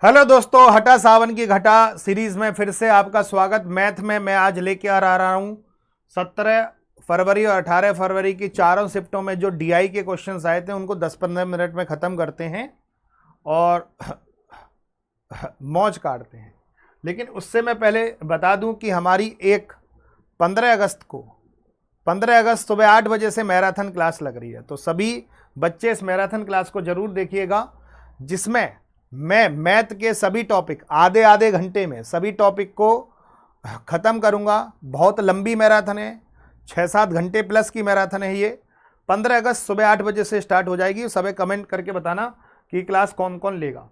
Hello दोस्तों, हटा सावन की घटा सीरीज में फिर से आपका स्वागत। मैथ में मैं आज लेके आ रहा हूँ 17 फरवरी और 18 फरवरी की चारों शिफ्टों में जो डीआई के क्वेश्चंस आए थे उनको 10-15 मिनट में ख़त्म करते हैं और मौज काटते हैं। लेकिन उससे मैं पहले बता दूं कि हमारी 15 अगस्त सुबह 8 बजे से मैराथन क्लास लग रही है, तो सभी बच्चे इस मैराथन क्लास को ज़रूर देखिएगा, जिसमें मैं मैथ के सभी टॉपिक आधे आधे घंटे में सभी टॉपिक को ख़त्म करूंगा। बहुत लंबी मैराथन है, 6-7 घंटे प्लस की मैराथन है ये। 15 अगस्त सुबह 8 बजे से स्टार्ट हो जाएगी। सब कमेंट करके बताना कि क्लास कौन कौन लेगा।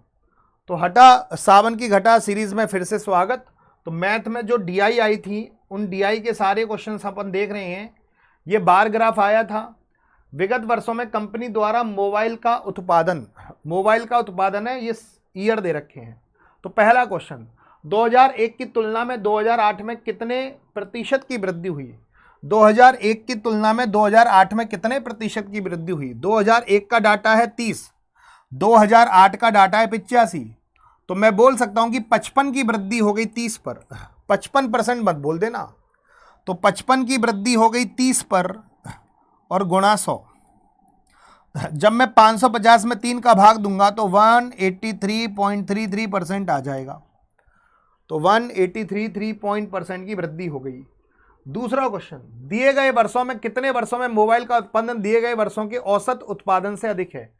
तो हटा सावन की घटा सीरीज में फिर से स्वागत। तो मैथ में जो डीआई आई थी उन डीआई के सारे क्वेश्चन अपन देख रहे हैं। ये बार ग्राफ आया था। विगत वर्षों में कंपनी द्वारा मोबाइल का उत्पादन है, ये ईयर दे रखे हैं। तो पहला क्वेश्चन, 2001 की तुलना में 2008 में कितने प्रतिशत की वृद्धि हुई? 2001 की तुलना में 2008 में कितने प्रतिशत की वृद्धि हुई? 2001 का डाटा है 30, 2008 का डाटा है 85। तो मैं बोल सकता हूं कि 55 की वृद्धि हो गई 30 पर। 55% मत बोल देना। तो 55 की वृद्धि हो गई 30 पर और गुणा 100। जब मैं 550 में 3 का भाग दूंगा तो 183.33% आ जाएगा। तो 183.3% की वृद्धि हो गई। दूसरा क्वेश्चन, दिए गए वर्षों में कितने वर्षों में मोबाइल का उत्पादन दिए गए वर्षों के औसत उत्पादन से अधिक है?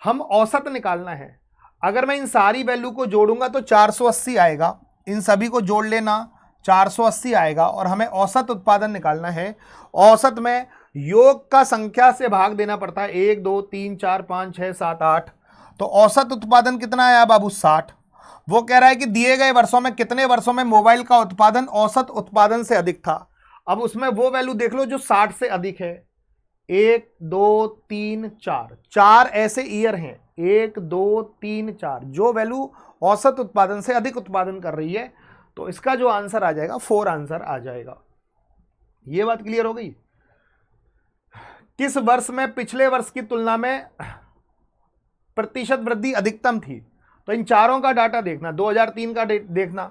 हम औसत निकालना है। अगर मैं इन सारी वैल्यू को जोड़ूंगा तो 480 आएगा। इन सभी को जोड़ लेना, 480 आएगा और हमें औसत उत्पादन निकालना है। औसत में योग का संख्या से भाग देना पड़ता है, 1 2 3 4 5 6 7 8। तो औसत उत्पादन कितना आया बाबू? 60। वो कह रहा है कि दिए गए वर्षों में कितने वर्षों में मोबाइल का उत्पादन औसत उत्पादन से अधिक था। अब उसमें वो वैल्यू देख लो जो 60 से अधिक है। 1 2 3 4, 4 ऐसे ईयर हैं, 1 2 3 4, जो वैल्यू औसत उत्पादन से अधिक उत्पादन कर रही है। तो इसका जो आंसर आ जाएगा 4 आंसर आ जाएगा। ये बात क्लियर हो गई? किस वर्ष में पिछले वर्ष की तुलना में प्रतिशत वृद्धि अधिकतम थी? तो इन चारों का डाटा देखना, 2003 का देखना।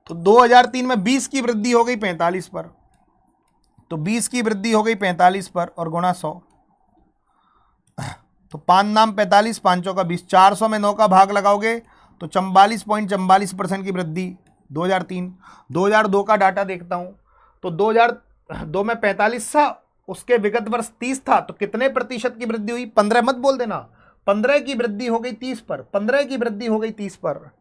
तो 2003 में 20 की वृद्धि हो गई 45 पर। तो 20 की वृद्धि हो गई 45 पर और गुणा 100। तो 5 नाम 45, 5 चौका 20, 400 में 9 का भाग लगाओगे तो 44.44% की वृद्धि 2003। 2002 का डाटा देखता हूं तो 2002 में 45 था, उसके विगत वर्ष 30 था। तो कितने प्रतिशत की वृद्धि हुई? 15 मत बोल देना। 15 की वृद्धि हो गई 30 पर। 15 की वृद्धि हो गई 30 पर।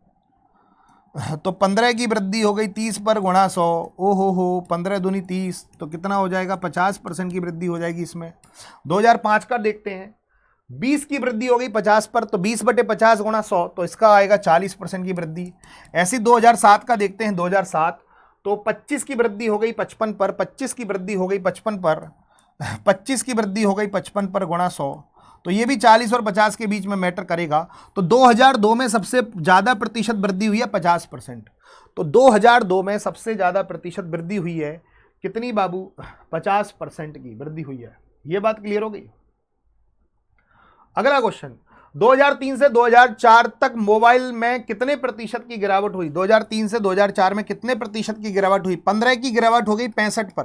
तो 15 की वृद्धि हो गई 30 पर गुणा 100। ओ हो 15 दूनी 30, तो कितना हो जाएगा? 50% की वृद्धि हो जाएगी इसमें। 2005 का देखते हैं, 20 की वृद्धि हो गई 50 पर। तो 20/50 गुणा 100, तो इसका आएगा 40% की वृद्धि। ऐसी 2007 का देखते हैं, 2007 तो 25 की वृद्धि हो गई 55 पर। 25 की वृद्धि हो गई 55 पर। 25 की वृद्धि हो गई 55 पर गुणा 100। तो ये भी 40 और 50 के बीच में मैटर करेगा। तो 2002 में सबसे ज़्यादा प्रतिशत वृद्धि हुई है 50%। तो 2002 में सबसे ज़्यादा प्रतिशत वृद्धि हुई है कितनी बाबू? 50% की वृद्धि हुई है। ये बात क्लियर हो गई? अगला क्वेश्चन, 2003 से 2004 तक मोबाइल में कितने प्रतिशत की गिरावट हुई? 2003 से 2004 में कितने प्रतिशत की गिरावट हुई? 15 की गिरावट हो गई 65 पर।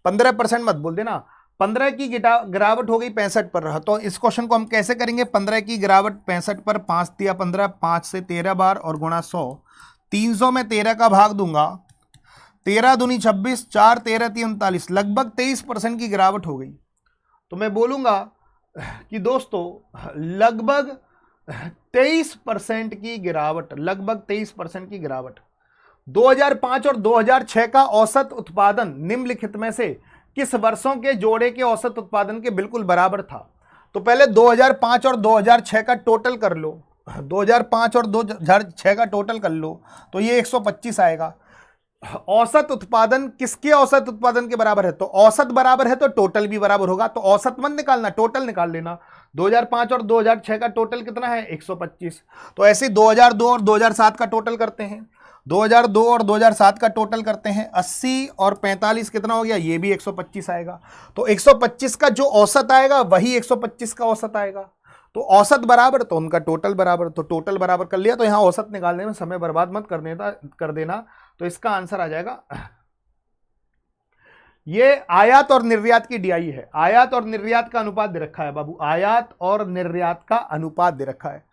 15% मत बोल देना। 15 की गिरावट हो गई 65 पर। तो इस क्वेश्चन को हम कैसे करेंगे? 15 की गिरावट 65 पर, 5 तिया 15, 5 से 13 बार और गुणा 100। 300 में 13 का भाग दूंगा, 13 दूनी 26, 4 13 3 39, लगभग 23% की गिरावट हो गई। तो मैं बोलूंगा कि दोस्तों लगभग 23% की गिरावट, लगभग 23% की गिरावट। 2005 और 2006 का औसत उत्पादन निम्नलिखित में से किस वर्षों के जोड़े के औसत उत्पादन के बिल्कुल बराबर था? तो पहले 2005 और 2006 का टोटल कर लो। 2005 और 2006 का टोटल कर लो तो ये 125 आएगा। औसत उत्पादन किसके औसत उत्पादन के बराबर है? तो औसत बराबर है तो टोटल भी बराबर होगा। तो औसत मत निकालना, टोटल निकाल लेना। 2005 और 2006 का टोटल कितना है? 125। तो ऐसे 2002 और 2007 का टोटल करते हैं। 2002 और 2007 का टोटल करते हैं। 80 और 45 कितना हो गया? ये भी 125 आएगा। तो 125 का जो औसत आएगा वही 125 का औसत आएगा। तो औसत बराबर तो उनका टोटल बराबर, तो टोटल बराबर कर लिया। तो यहां औसत निकालने में समय बर्बाद मत कर देना। तो इसका आंसर आ जाएगा, ये आयात और निर्यात की डीआई है। आयात और निर्यात का अनुपात दे रखा है बाबू, आयात और निर्यात का अनुपात दे रखा है।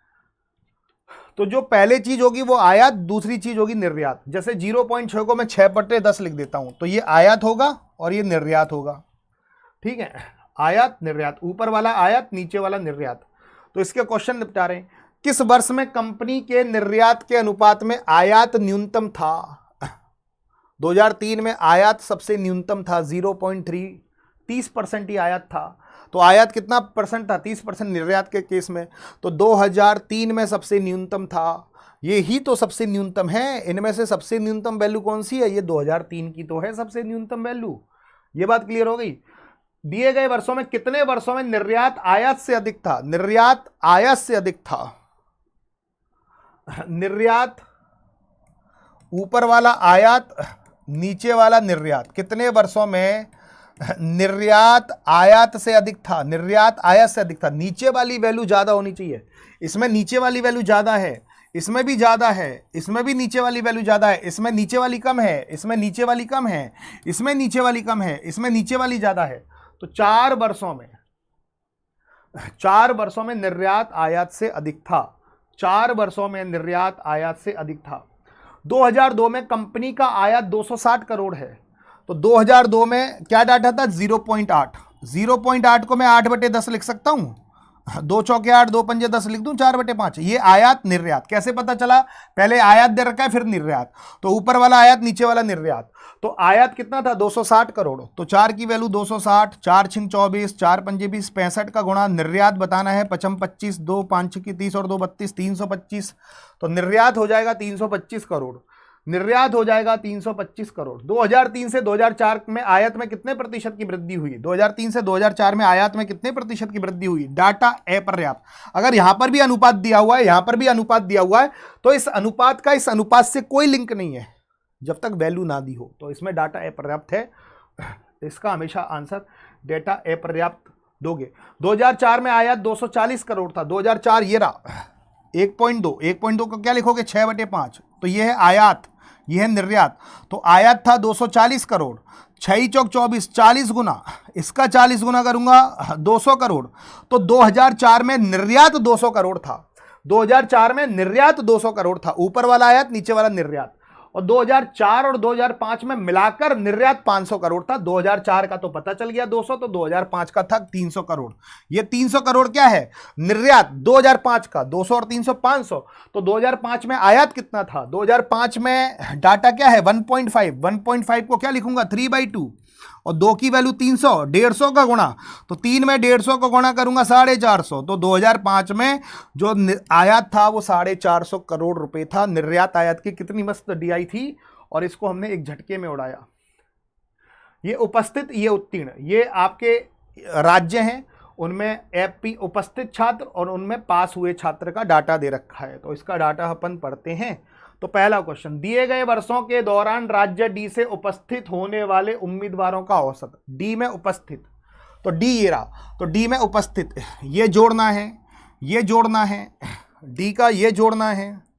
तो जो पहले चीज होगी वो आयात, दूसरी चीज होगी निर्यात। जैसे 0.6 को मैं 6/10 लिख देता हूं, तो ये आयात होगा और ये निर्यात होगा। ठीक है, आयात निर्यात, ऊपर वाला आयात नीचे वाला निर्यात। तो इसके क्वेश्चन निपटा रहे हैं। किस वर्ष में कंपनी के निर्यात के अनुपात में आयात न्यूनतम था? 2003 में आयात सबसे न्यूनतम था 0.3, 30% ही आयात था। तो आयात कितना परसेंट था? 30% निर्यात के केस में। तो 2003 में सबसे न्यूनतम था, ये ही तो सबसे न्यूनतम है। इनमें से सबसे न्यूनतम वैल्यू कौन सी है? ये 2003 की तो है सबसे न्यूनतम वैल्यू। ये बात क्लियर हो गई। दिए गए वर्षों में कितने वर्षों में निर्यात आयात से अधिक था? निर्यात आयात से अधिक था। निर्यात ऊपर वाला आयात, नीचे वाला निर्यात। कितने वर्षों में निर्यात आयात से अधिक था? निर्यात आयात से अधिक था। नीचे वाली वैल्यू ज्यादा होनी चाहिए। इसमें नीचे वाली वैल्यू ज्यादा है, इसमें भी ज्यादा है, इसमें भी नीचे वाली वैल्यू ज्यादा है, इसमें नीचे वाली कम है, इसमें नीचे वाली कम है, इसमें नीचे वाली कम है, इसमें नीचे वाली ज्यादा है। तो 4 वर्षों में निर्यात आयात से अधिक था। 4 वर्षों में निर्यात आयात से अधिक था। 2002 में कंपनी का आयात 260 करोड़ है। तो 2002 में क्या डाटा था? 0.8। 0.8 को मैं 8/10 लिख सकता हूं। 2 चौके 8, 2 पंजे 10 लिख दूं, 4/5। ये आयात निर्यात कैसे पता चला? पहले आयात दे रखा है फिर निर्यात, तो ऊपर वाला आयात नीचे वाला निर्यात। तो आयात कितना था? 260 करोड़। तो 4 की वैल्यू 260, 4 छिंग 24, 4 पंजे 20, 65 का गुणा निर्यात बताना है 55 25, 2 5 की 30 और 2 32, 325। तो निर्यात हो जाएगा 325 करोड़। निर्यात हो जाएगा 325 करोड़। 2003 से 2004 में आयात में कितने प्रतिशत की वृद्धि हुई? 2003 से 2004 में आयात में कितने प्रतिशत की वृद्धि हुई? डाटा अपर्याप्त। अगर यहां पर भी अनुपात दिया हुआ है, यहां पर भी अनुपात दिया हुआ है, तो इस अनुपात का इस अनुपात से कोई लिंक नहीं है जब तक वैल्यू ना दी हो। तो इसमें डाटा अपर्याप्त है। इसका हमेशा आंसर डेटा अपर्याप्त दोगे। 2004 में आयात 240 करोड़ था। 2004 ये रहा 1.2 को क्या लिखोगे? 6/5। तो ये है आयात, ये है निर्यात। तो आयात था 240 करोड़, 6 चौक 24, 40 गुना, इसका 40 गुना करूंगा 200 करोड़। तो 2004 में निर्यात 200 करोड़ था। 2004 में निर्यात 200 करोड़ था, ऊपर वाला आयात नीचे वाला निर्यात। और 2004 और 2005 में मिलाकर निर्यात 500 करोड़ था। 2004 का तो पता चल गया 200, तो 2005 का था 300 करोड़। ये 300 करोड़ क्या है? निर्यात। 2005 का 200 और 300 500। तो 2005 में आयात कितना था? 2005 में डाटा क्या है? 1.5। 1.5 को क्या लिखूंगा? 3/2 और 2 की वैल्यू 300, 150 का गुणा। तो 3 में 150 को गुणा करूंगा 450। तो 2005 में जो आयात था वो 450 करोड़ रुपए था। निर्यात आयात की कितनी मस्त डीआई थी, और इसको हमने एक झटके में उड़ाया। ये उपस्थित, ये उत्तीर्ण, ये आपके राज्य हैं, उनमें एपी उपस्थित छात्र और उनमें पास हुए छात्र का डाटा दे रखा है। तो इसका डाटा अपन पढ़ते हैं। तो पहला क्वेश्चन, दिए गए वर्षों के दौरान राज्य डी से उपस्थित होने वाले उम्मीदवारों का औसत। डी में उपस्थित, तो डी ये रहा। तो डी में उपस्थित, ये जोड़ना है, ये जोड़ना है, डी का ये जोड़ना है,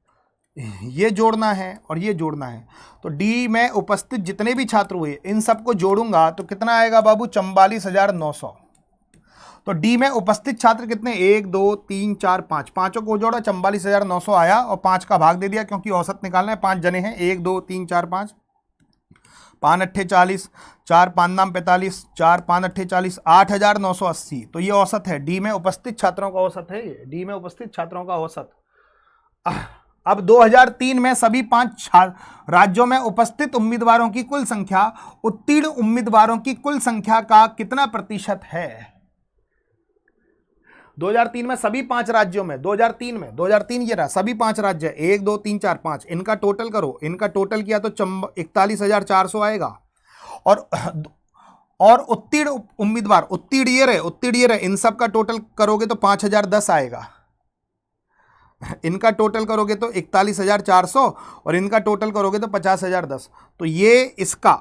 ये जोड़ना है और ये जोड़ना है। तो डी में उपस्थित जितने भी छात्र हुए इन सबको जोड़ूंगा तो कितना आएगा बाबू? 44,900। तो डी में उपस्थित छात्र कितने? 1 2 3 4 5, पांचों को जोड़ा 44,900 आया और 5 का भाग दे दिया क्योंकि औसत निकालना है। 5 जने हैं, 1 2 3 4 5, 5 अट्ठे 40, 4 5 नाम 45, 4 5 अट्ठे 40, 8,980। तो ये औसत है, डी में उपस्थित छात्रों का औसत है ये, डी में उपस्थित छात्रों का औसत। अब 2003 में सभी 5 राज्यों में उपस्थित उम्मीदवारों की कुल संख्या उत्तीर्ण उम्मीदवारों की कुल संख्या का कितना प्रतिशत है? 2003 में सभी 5 राज्यों में, 2003 ये रहा, सभी 5 राज्य 1 2 3 4 5, इनका टोटल करो। इनका टोटल किया तो 41,400 आएगा। और उत्तीर्ण उम्मीदवार, उत्तीर्ण ये रहे, इन सब का टोटल करोगे तो 5,010 आएगा। इनका टोटल करोगे तो 41,400 और इनका टोटल करोगे तो 50,010। तो ये इसका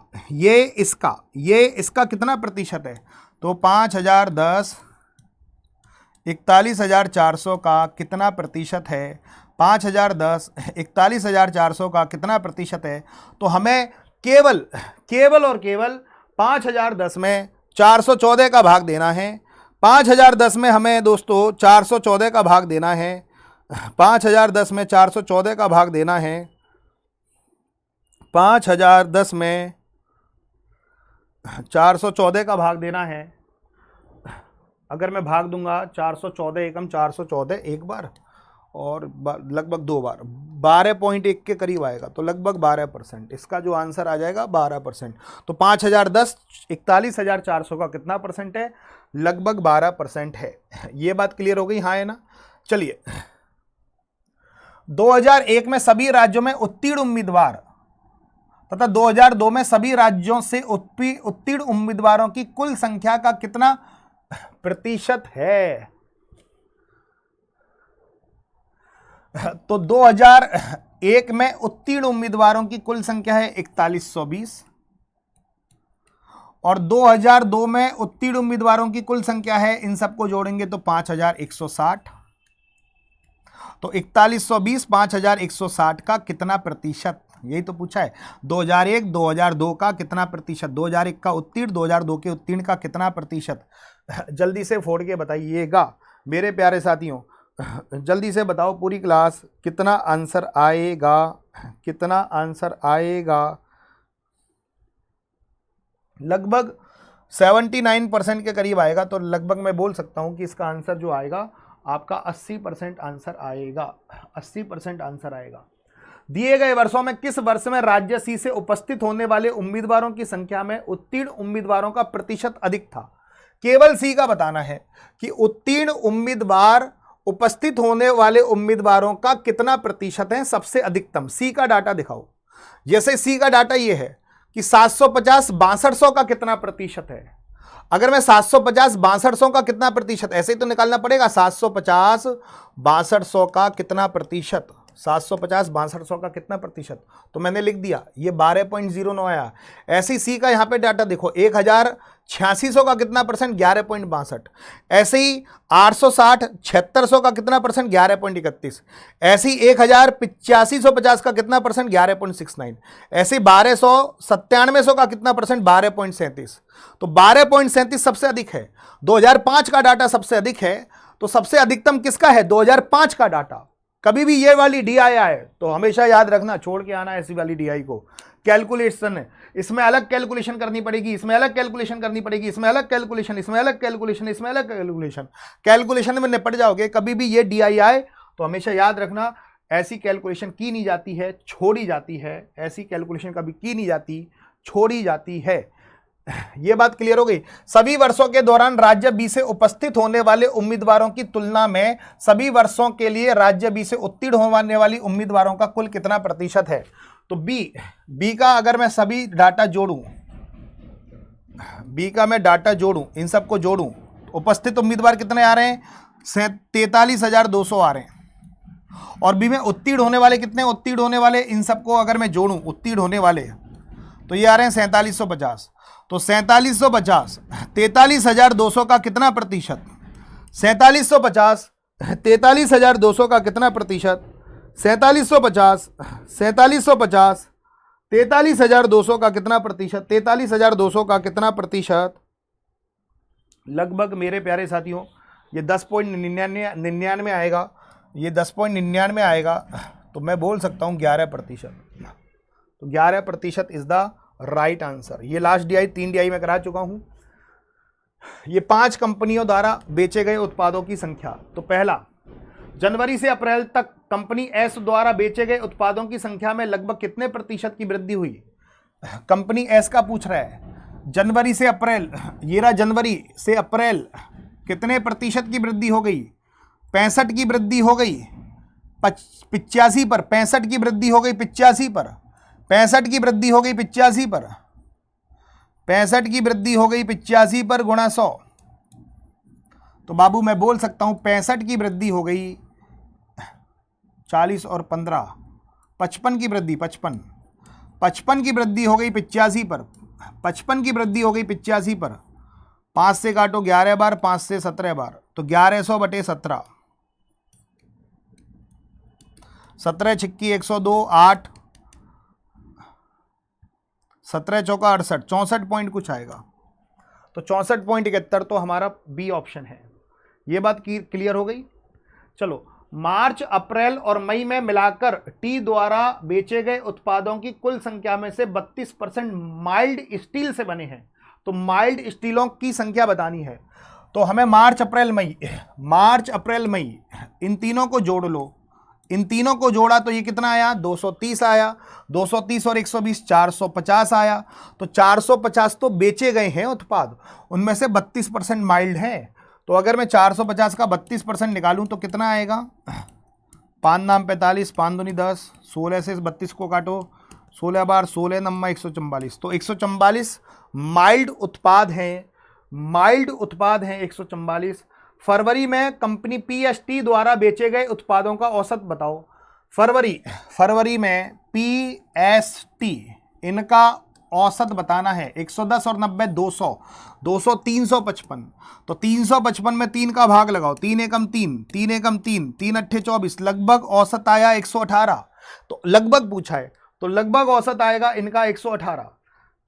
कितना प्रतिशत है? तो 5,010 41,400 का कितना प्रतिशत है? 5,010 41,400 का कितना प्रतिशत है? तो हमें केवल केवल और केवल 5,010 में 414 का भाग देना है। 5,010 में हमें दोस्तों 414 का भाग देना है। 5,010 में 414 का भाग देना है। 5,010 में 414 का भाग देना है। अगर मैं भाग दूंगा 414 एकम 414 एक बार और लगभग 2 बार 12.1 के करीब आएगा, तो लगभग 12%। इसका जो आंसर आ जाएगा 12%। तो 5,010 41,400 का कितना परसेंट है? लगभग 12% है। ये बात क्लियर हो गई, हाँ है ना? चलिए, 2001 में सभी राज्यों में उत्तीर्ण उम्मीदवार तथा 2002 में सभी राज्यों से उत्तीर्ण उम्मीदवारों की कुल संख्या का कितना प्रतिशत है? तो 2001 में उत्तीर्ण उम्मीदवारों की कुल संख्या है 4120 और 2002 में उत्तीर्ण उम्मीदवारों की कुल संख्या है, इन सबको जोड़ेंगे तो 5,160। तो 4120 5,160 का कितना प्रतिशत? यही तो पूछा है। 2001 2002 का कितना प्रतिशत? 2001 का उत्तीर्ण, 2002 के उत्तीर्ण का कितना प्रतिशत? जल्दी से फोड़ के बताइएगा मेरे प्यारे साथियों, जल्दी से बताओ पूरी क्लास, कितना आंसर आएगा? कितना आंसर आएगा? लगभग 79% के करीब आएगा। तो लगभग मैं बोल सकता हूं कि इसका आंसर जो आएगा आपका 80% आंसर आएगा। 80% आंसर आएगा। दिए गए वर्षों में किस वर्ष में राज्य सी से उपस्थित होने वाले उम्मीदवारों की संख्या में उत्तीर्ण उम्मीदवारों का प्रतिशत अधिक था? केवल सी का बताना है कि उत्तीर्ण उम्मीदवार उपस्थित होने वाले उम्मीदवारों का कितना प्रतिशत है सबसे अधिकतम। सी का डाटा दिखाओ। जैसे सी का डाटा ये है कि 750 6200 का कितना प्रतिशत है। अगर मैं 750 6200 का कितना प्रतिशत, ऐसे ही तो निकालना पड़ेगा। 750 6200 का कितना प्रतिशत? 750 6200 का कितना प्रतिशत? तो मैंने लिख दिया, ये 12.09 आया। ऐसे ही सी का यहाँ पे डाटा देखो, 1,8600 का कितना परसेंट? 11.62। ऐसे ही 860 7600 का कितना परसेंट? 11.31। ऐसे ही 1,8550 का कितना परसेंट? 11.69। ऐसे ही 1200 9700 का कितना परसेंट? 12.37। तो 12.37 सबसे अधिक है। 2005 का डाटा सबसे अधिक है। तो सबसे अधिकतम किसका है? 2005 का डाटा। कभी भी ये वाली डी आया है तो हमेशा याद रखना, छोड़ के आना ऐसी वाली डीआई को। कैलकुलेशन है, इसमें अलग कैलकुलेशन करनी पड़ेगी, इसमें अलग कैलकुलेशन करनी पड़ेगी, इसमें अलग कैलकुलेशन, इसमें अलग कैलकुलेशन, इसमें अलग कैलकुलेशन। कैलकुलेशन में निपट जाओगे। कभी भी ये डीआई आए तो हमेशा याद रखना, ऐसी कैलकुलेशन की नहीं जाती है, छोड़ी जाती है। ऐसी कैलकुलेशन कभी की नहीं जाती, छोड़ी जाती है। यह बात क्लियर हो गई। सभी वर्षों के दौरान राज्य बी से उपस्थित होने वाले उम्मीदवारों की तुलना में सभी वर्षों के लिए राज्य बी से उत्तीर्ण होने वाली उम्मीदवारों का कुल कितना प्रतिशत है? तो बी का अगर मैं सभी डाटा जोड़ूं, बी का मैं डाटा जोड़ूं, इन सबको जोड़ूं, तो उपस्थित उम्मीदवार कितने आ रहे हैं? 43,200 आ रहे हैं। और बी में उत्तीर्ण होने वाले कितने? उत्तीर्ण होने वाले इन सबको अगर मैं जोड़ूं, उत्तीर्ण होने वाले तो ये आ रहे हैं 4750। तो 4750 43,200 का कितना प्रतिशत? 4750 43,200 का कितना प्रतिशत? 4750 4350 43,200 का कितना प्रतिशत? 43,200 का कितना प्रतिशत? लगभग मेरे प्यारे साथियों ये 10.99 आएगा। ये 10.99 आएगा। तो मैं बोल सकता हूँ 11%। तो 11% इज द राइट आंसर। ये लास्ट डीआई 3 डीआई में करा चुका हूं। ये 5 कंपनियों द्वारा बेचे गए उत्पादों की संख्या। तो पहला, जनवरी से अप्रैल तक कंपनी एस द्वारा बेचे गए उत्पादों की संख्या में लगभग कितने प्रतिशत की वृद्धि हुई? कंपनी एस का पूछ रहा है। जनवरी से अप्रैल, ये रहा जनवरी से अप्रैल, कितने प्रतिशत की वृद्धि हो गई? 65 की वृद्धि हो गई 85 पर। 65 की वृद्धि हो गई 85 पर। 65 की वृद्धि हो गई 85 पर। 65 की वृद्धि हो गई 85 पर गुणा 100। तो बाबू मैं बोल सकता हूं 65 की वृद्धि हो गई 40 और 15 55 की वृद्धि 55 की वृद्धि हो गई 85 पर। 55 की वृद्धि हो गई 85 पर। 5 से काटो 11 बार, 5 से 17 बार, तो तो 1100 बटे 17, 17 छिक्की 102, 8, 17 चौका 68, 64 पॉइंट कुछ आएगा। तो 64.71 तो हमारा बी ऑप्शन है। ये बात क्लियर हो गई। चलो, मार्च, अप्रैल और मई में मिलाकर टी द्वारा बेचे गए उत्पादों की कुल संख्या में से 32% माइल्ड स्टील से बने हैं। तो माइल्ड स्टीलों की संख्या बतानी है। तो हमें मार्च अप्रैल मई इन तीनों को जोड़ लो। इन तीनों को जोड़ा तो ये कितना आया, 230 आया। 230 और 120 450 आया। तो 450 तो बेचे गए हैं उत्पाद, उनमें से 32% माइल्ड हैं। तो अगर मैं 450 का 32% निकालूं तो कितना आएगा, 5 नाम 45, 5 दूनी 10, 16 से 32 को काटो, 16 बार 16 नम्मा 144। तो 144 माइल्ड उत्पाद हैं 144। फरवरी में कंपनी पीएसटी द्वारा बेचे गए उत्पादों का औसत बताओ। फरवरी में पीएसटी इनका औसत बताना है। 110 और 90 200, 200 355। तो 355 में 3 का भाग लगाओ, 3 एकम 3, 3 एकम 3, 3 अट्ठे 24, लगभग औसत आया 118। तो लगभग पूछा है तो लगभग औसत आएगा इनका 118।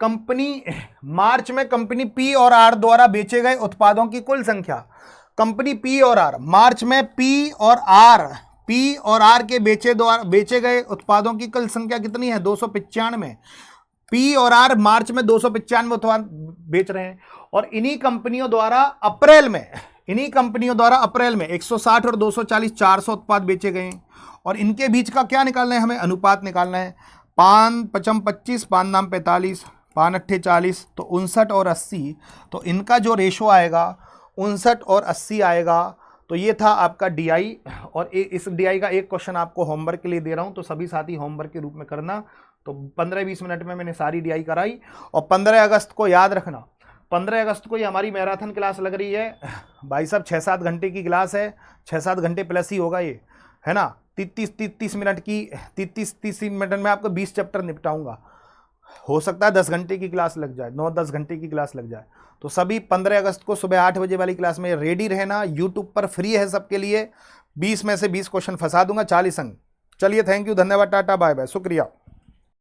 कंपनी मार्च में कंपनी पी और आर द्वारा बेचे गए उत्पादों की कुल संख्या, कंपनी पी और आर मार्च में पी और आर के बेचे गए उत्पादों की कुल संख्या कितनी है, 295। पी और आर मार्च में 295 उत्पाद बेच रहे हैं। और इन्हीं कंपनियों द्वारा अप्रैल में 160 और 240 400 उत्पाद बेचे गए हैं। और इनके बीच का क्या निकालना है, हमें अनुपात निकालना है। 5 पचम 25, 5 नाम 45, 5 अट्ठे 40, तो 59 और 80। तो इनका जो रेशो आएगा 59 और 80 आएगा। तो ये था आपका डीआई। और इस डीआई का एक क्वेश्चन आपको होमवर्क के लिए दे रहा हूं, तो सभी साथी होमवर्क के रूप में करना। तो 15-20 मिनट में मैंने सारी डीआई कराई। और 15 अगस्त को याद रखना, 15 अगस्त को ये हमारी मैराथन क्लास लग रही है भाई साहब। 6-7 घंटे की क्लास है, 6-7 घंटे प्लस ही होगा ये, है ना। 30 मिनट की 30 मिनट में आपको 20 चैप्टर निपटाऊंगा। हो सकता है 10 घंटे की क्लास लग जाए, 9-10 घंटे की क्लास लग जाए। तो सभी 15 अगस्त को सुबह 8 बजे वाली क्लास में रेडी रहना। यूट्यूब पर फ्री है सबके लिए। 20 में से 20 क्वेश्चन फंसा दूंगा, 40 अंक। चलिए, थैंक यू, धन्यवाद, टाटा, बाय बाय, शुक्रिया।